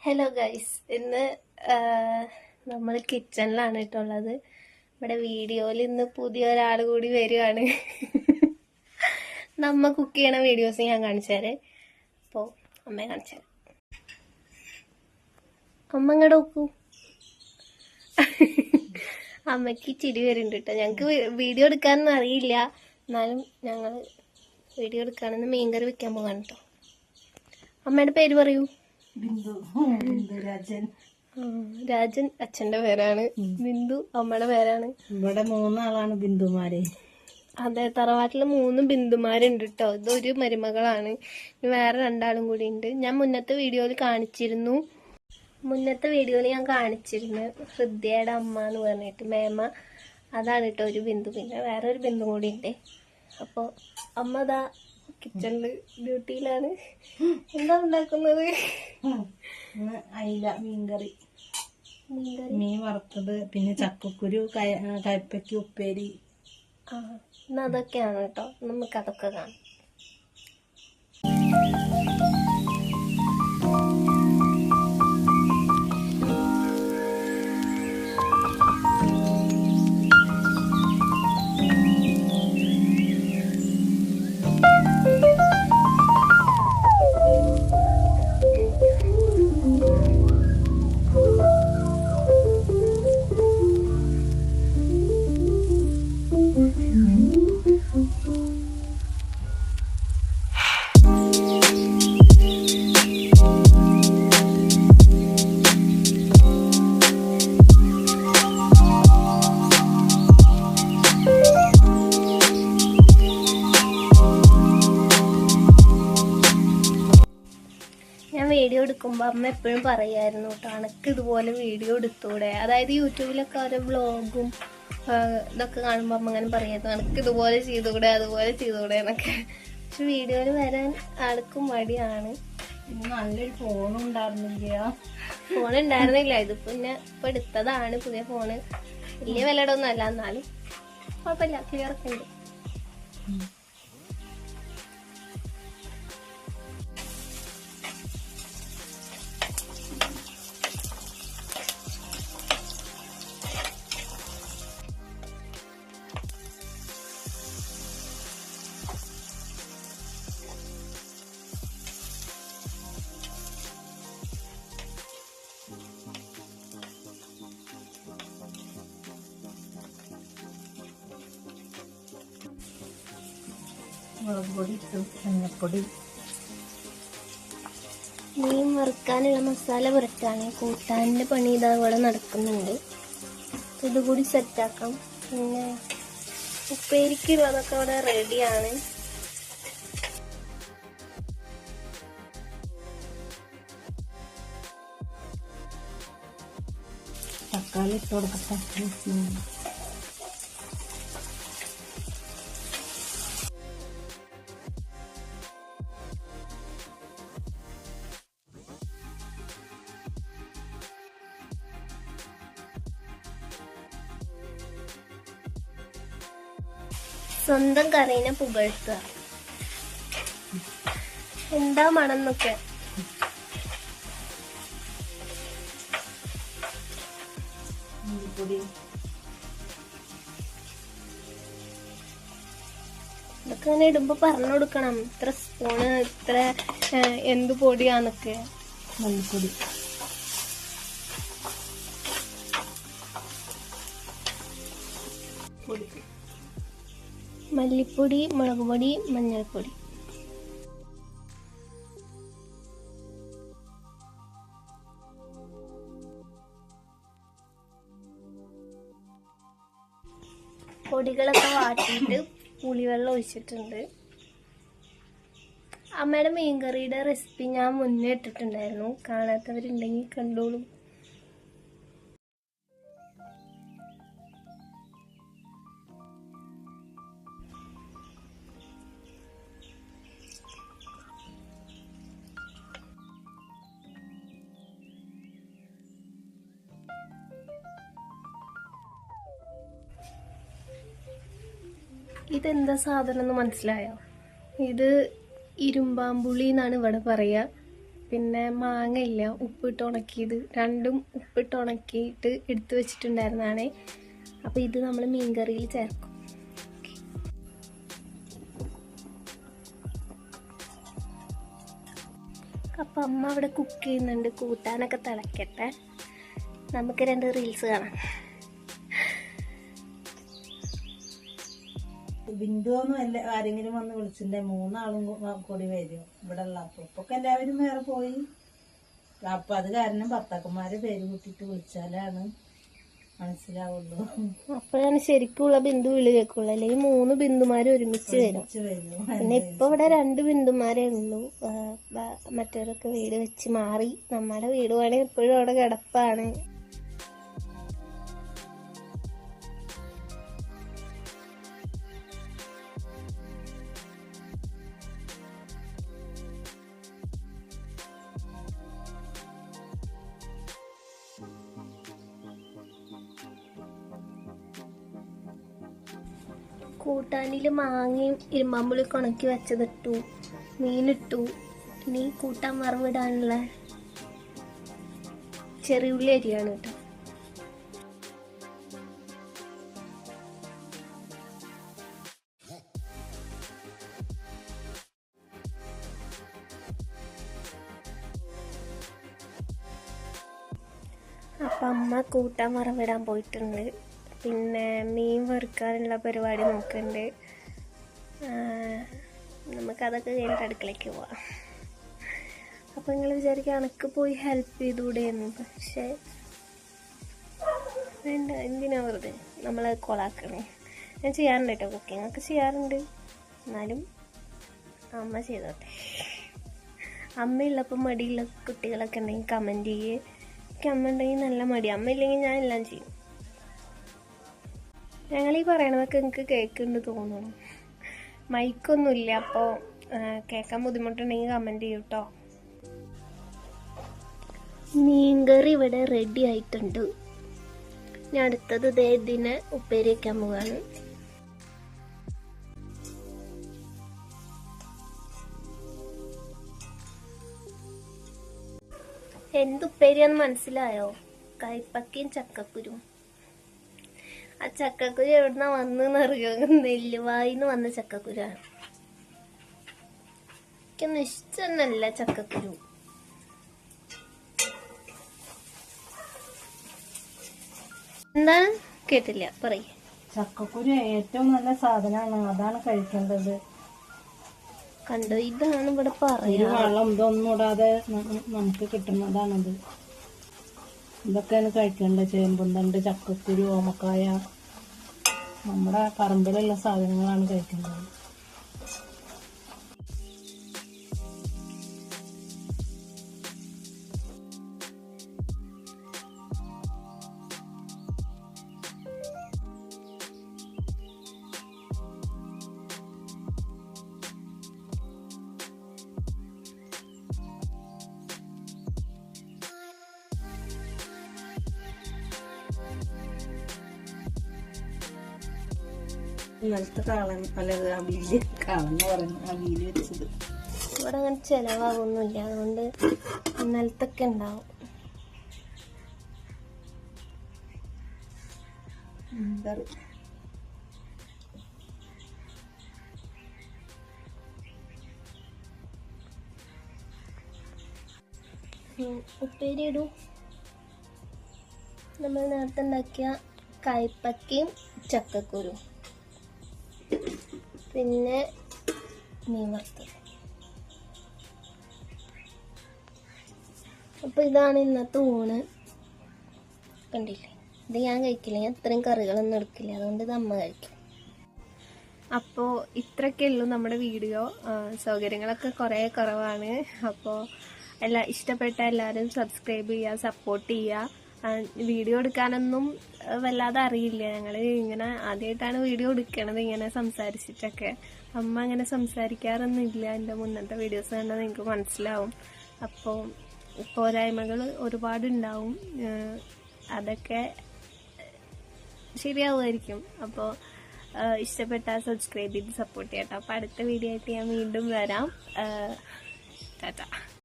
Hello guys, ഇന്ന് നമ്മൾ കിച്ചണിലാണ് കേട്ടുള്ളത്. ഇവിടെ വീഡിയോയിൽ ഇന്ന് പുതിയ ഒരാൾ കൂടി വരികയാണ്. നമ്മ കുക്ക് ചെയ്യണ വീഡിയോസ് ഞാൻ കാണിച്ചുതരാം. അപ്പോൾ അമ്മയെ കാണിച്ചുതരാം. അമ്മ ഇങ്ങോട്ട് നോക്കൂ. അമ്മയ്ക്ക് ചിരി വരുന്നുണ്ട് കേട്ടോ. ഞങ്ങൾക്ക് വീഡിയോ എടുക്കാനൊന്നും അറിയില്ല, എന്നാലും ഞങ്ങൾ വീഡിയോ എടുക്കാനെന്ന് മീൻകറി വെക്കാൻ പോകാൻ കേട്ടോ. അമ്മയുടെ പേര് പറയൂ. രാജൻ അച്ഛന്റെ പേരാണ്, ബിന്ദു അമ്മയുടെ പേരാണ്. ഇവിടെ 3 ആളാണ് ബിന്ദുമാര്. അതെ, തറവാട്ടില് 3 ബിന്ദുമാരുണ്ട് കേട്ടോ. ഇതൊരു മരുമകളാണ്, വേറെ 2 ആളും കൂടി ഉണ്ട്. ഞാൻ മുന്നത്തെ വീഡിയോയിൽ കാണിച്ചിരുന്നു ഹൃദയയുടെ അമ്മ എന്ന് പറഞ്ഞിട്ട് മേമ. അതാണ് കേട്ടോ ഒരു ബിന്ദു. പിന്നെ വേറെ ഒരു ബിന്ദു കൂടി ഉണ്ട്. അപ്പോൾ അമ്മ ദാ കിച്ചണില് ഡ്യൂട്ടിയിലാണ്. എന്താ ഉണ്ടാക്കുന്നത്? അയില മീൻകറി, മീൻ വറുത്തത്, പിന്നെ ചക്കക്കുരു, കയ്പ്പയ്ക്ക് ഉപ്പേരി. എന്നാ അതൊക്കെയാണ് കേട്ടോ. നമുക്ക് അതൊക്കെ കാണാം. വീഡിയോ എടുക്കുമ്പോൾ അമ്മ എപ്പോഴും പറയായിരുന്നു കേട്ടോ, അനക്ക് ഇതുപോലെ വീഡിയോ എടുത്തൂടെ. അതായത് യൂട്യൂബിലൊക്കെ ഓരോ വ്ളോഗും ഇതൊക്കെ കാണുമ്പോൾ അമ്മ അങ്ങനെ പറയായിരുന്നു, അനക്ക് ഇതുപോലെ ചെയ്തുകൂടെ, അതുപോലെ ചെയ്തുകൂടെ എന്നൊക്കെ. പക്ഷെ വീഡിയോയിൽ വരാൻ ആൾക്കും മടിയാണ്. നല്ലൊരു ഫോണുണ്ടായിരുന്നില്ല. ഇത് പിന്നെ ഇപ്പം എടുത്തതാണ് പുതിയ ഫോണ്. വലിയ വിലയുടെ ഒന്നും അല്ല, എന്നാലും കുഴപ്പമില്ല, ക്ലിയർ ഒക്കെ ഉണ്ട്. മുളക് പൊടി, എണ്ണപ്പൊടി. മീൻ വറുക്കാനുള്ള മസാല പുരട്ടാണ്. കൂട്ടാൻ്റെ പണി ഇതാ ഇവിടെ നടക്കുന്നുണ്ട്. ഇതുകൂടി സെറ്റാക്കാം. പിന്നെ ഉപ്പേരിക്കുള്ളതൊക്കെ ഇവിടെ റെഡിയാണ്. തക്കാളി ഇട്ട് കൊടുക്കട്ടെ. സ്വന്തം കറീനെ പുകഴ്ത്തുക. എന്താ മണം എന്നൊക്കെ. ഇതൊക്കെ ഇങ്ങനെ ഇടുമ്പോ പറഞ്ഞു കൊടുക്കണം, ഇത്ര സ്പൂണ്, ഇത്ര എന്ത് പൊടിയാന്നൊക്കെ. മല്ലിപ്പൊടി, മല്ലിപ്പൊടി, മുളക് പൊടി, മഞ്ഞൾപ്പൊടി. പൊടികളൊക്കെ വാട്ടിയിട്ട് പുളിവെള്ളം ഒഴിച്ചിട്ടുണ്ട്. അമ്മയുടെ മീൻകറിയുടെ റെസിപ്പി ഞാൻ മുന്നേ ഇട്ടിട്ടുണ്ടായിരുന്നു, കാണാത്തവരുണ്ടെങ്കിൽ കണ്ടോളൂ. ഇതെന്താ സാധനം എന്ന് മനസ്സിലായോ? ഇത് ഇരുമ്പാമ്പുളി എന്നാണ് ഇവിടെ പറയുക. പിന്നെ മാങ്ങ ഇല്ല ഉപ്പിട്ട് ഉണക്കിയത്, രണ്ടും ഉപ്പിട്ട് ഉണക്കിയിട്ട് എടുത്തു വെച്ചിട്ടുണ്ടായിരുന്നതാണ്. അപ്പോൾ ഇത് നമ്മൾ മീൻകറിയിൽ ചേർക്കും. അപ്പം അമ്മ അവിടെ കുക്ക് ചെയ്യുന്നുണ്ട്, കൂട്ടാനൊക്കെ തിളക്കട്ടെ, നമുക്ക് 2 റീൽസ് കാണാം. ബിന്ദുവൊന്നും ആരെങ്കിലും വന്ന് വിളിച്ചിട്ടുണ്ടെ 3 ആളും കൂടി വരും ഇവിടെ ഉള്ള. അപ്പൊ എല്ലാവരും വേറെ പോയി. അപ്പൊ അത് കാരണം ഭർത്താക്കന്മാരെ പേര് കൂട്ടിട്ട് വിളിച്ചാലാണ് മനസ്സിലാവുള്ളൂ. അപ്പോഴാണ് ശരിക്കുള്ള ബിന്ദു വിളി കേൾക്കുള്ളൂ. അല്ലെങ്കിൽ 3 ബിന്ദുമാര് ഒരുമിച്ച് വരും. പിന്നെ ഇപ്പൊ ഇവിടെ 2 ബിന്ദുമാരേ ഉള്ളൂ. മറ്റവരൊക്കെ വീട് വെച്ച് മാറി. നമ്മുടെ വീട് വേണേ എപ്പോഴും അവിടെ കിടപ്പാണ്. കൂട്ടാനിൽ മാങ്ങയും ഇരുമ്പാമ്പുളിയൊക്കെ ഉണക്കി വെച്ചതിട്ടു, മീനിട്ടു. ഇനി കൂട്ടാൻ വറവിടാനുള്ള ചെറിയുള്ളി അരിയാണ് കേട്ടോ. അപ്പം അമ്മ കൂട്ടാൻ വറവിടാൻ പോയിട്ടുണ്ട്. പിന്നെ മീൻ വറുക്കാനുള്ള പരിപാടി നോക്കുന്നുണ്ട്. നമുക്കതൊക്കെ കഴിഞ്ഞിട്ട് അടുക്കളയ്ക്ക് പോവാം. അപ്പം നിങ്ങൾ വിചാരിക്കുക അനക്ക് പോയി ഹെൽപ്പ് ചെയ്തുകൂടെ എന്ന്. പക്ഷേ വേണ്ട, എന്തിനാ വെറുതെ നമ്മളെ കൊളാക്കണേ. ഞാൻ ചെയ്യാറുണ്ട് കേട്ടോ, കുക്കിംഗ് ഒക്കെ ചെയ്യാറുണ്ട്. എന്നാലും അമ്മ ചെയ്തോട്ടെ. അമ്മയുള്ളപ്പോൾ മടിയുള്ള കുട്ടികളൊക്കെ ഉണ്ടെങ്കിൽ കമൻറ്റ് ചെയ്യേ. എനിക്ക് അമ്മ ഉണ്ടെങ്കിൽ നല്ല മടി, അമ്മ ഇല്ലെങ്കിൽ ഞാൻ എല്ലാം ചെയ്യും. ഞങ്ങളീ പറയണതൊക്കെ എനിക്ക് കേൾക്കുന്നുണ്ട് തോന്നുന്നു. മൈക്കൊന്നുമില്ല, അപ്പോൾ കേൾക്കാൻ ബുദ്ധിമുട്ടുണ്ടെങ്കിൽ കമൻറ്റ് ചെയ്യൂ കേട്ടോ. മീൻകറി ഇവിടെ റെഡി ആയിട്ടുണ്ട്. ഞാൻ അടുത്തത് ഇതിനെ ഉപ്പേരി വയ്ക്കാൻ പോവാണ്. എന്തുപ്പേരിയാന്ന് മനസ്സിലായോ? കൈപ്പക്കയും ചക്കക്കുരും. ആ ചക്കക്കുരു എവിടുന്ന വന്നറിയോ? നെല്ലുവായിന്ന് വന്ന ചക്കക്കുരാണ്. എനിക്കൊന്നും ഇഷ്ടമല്ല ചക്കക്കുരു. എന്താണ് കേട്ടില്ല, പറയ്. ചക്കക്കുരു ഏറ്റവും നല്ല സാധനമാണ്, അതാണ് കഴിക്കേണ്ടത്. കണ്ടോ, ഇതാണ് ഇവിടെ പറയാ. വെള്ളം ഇതൊന്നും ഇടാതെ നമുക്ക് കിട്ടുന്നതാണത്. ഇതൊക്കെയാണ് കഴിക്കേണ്ടത്. ചേമ്പുന്തണ്ട്, ചക്കക്കുരു, ഓമക്കായ, നമ്മുടെ പറമ്പിലുള്ള സാധനങ്ങളാണ് കഴിക്കേണ്ടത്. ഇന്നലത്തെ കാളൻ അവിയല് കാളന്ന് പറഞ്ഞു അവിയല് വെച്ചത്. ഇവിടെ അങ്ങനെ ചെലവാകൊന്നുമില്ല, അതുകൊണ്ട് ഇന്നലത്തൊക്കെ ഉണ്ടാവും. ഉപ്പേരി ഇടും. നമ്മൾ നേരത്തെ ഉണ്ടാക്കിയ കൈപ്പക്കയും ചക്കക്കുരു, പിന്നെ മീൻ വറുത്തത്. അപ്പോൾ ഇതാണ് ഇന്നത്തെ ഊണ്. കണ്ടില്ലേ, ഇത് ഞാൻ കഴിക്കില്ല, ഞാൻ ഇത്രയും കറികളൊന്നും എടുക്കില്ല, അതുകൊണ്ട് ഇത് അമ്മ കഴിക്കും. അപ്പോൾ ഇത്രയൊക്കെ ഉള്ളൂ നമ്മുടെ വീഡിയോ. സൗകര്യങ്ങളൊക്കെ കുറേ കുറവാണ്. അപ്പോൾ ഇഷ്ടപ്പെട്ട എല്ലാവരും സബ്സ്ക്രൈബ് ചെയ്യുക, സപ്പോർട്ട് ചെയ്യുക. വീഡിയോ എടുക്കാനൊന്നും വല്ലാതെ അറിയില്ല. ഞങ്ങൾ ഇങ്ങനെ ആദ്യമായിട്ടാണ് വീഡിയോ എടുക്കണത്, ഇങ്ങനെ സംസാരിച്ചിട്ടൊക്കെ. അമ്മ അങ്ങനെ സംസാരിക്കാറൊന്നും ഇല്ല. എൻ്റെ മുന്നത്തെ വീഡിയോസ് കണ്ടാൽ നിങ്ങൾക്ക് മനസ്സിലാവും. അപ്പോൾ പോരായ്മകൾ ഒരുപാടുണ്ടാവും, അതൊക്കെ ശരിയാവുമായിരിക്കും. അപ്പോൾ ഇഷ്ടപ്പെട്ടാൽ സബ്സ്ക്രൈബ് ചെയ്ത് സപ്പോർട്ട് ചെയ്യാം കേട്ടോ. അപ്പോൾ അടുത്ത വീഡിയോ ആയിട്ട് ഞാൻ വീണ്ടും വരാം. ടാറ്റാ.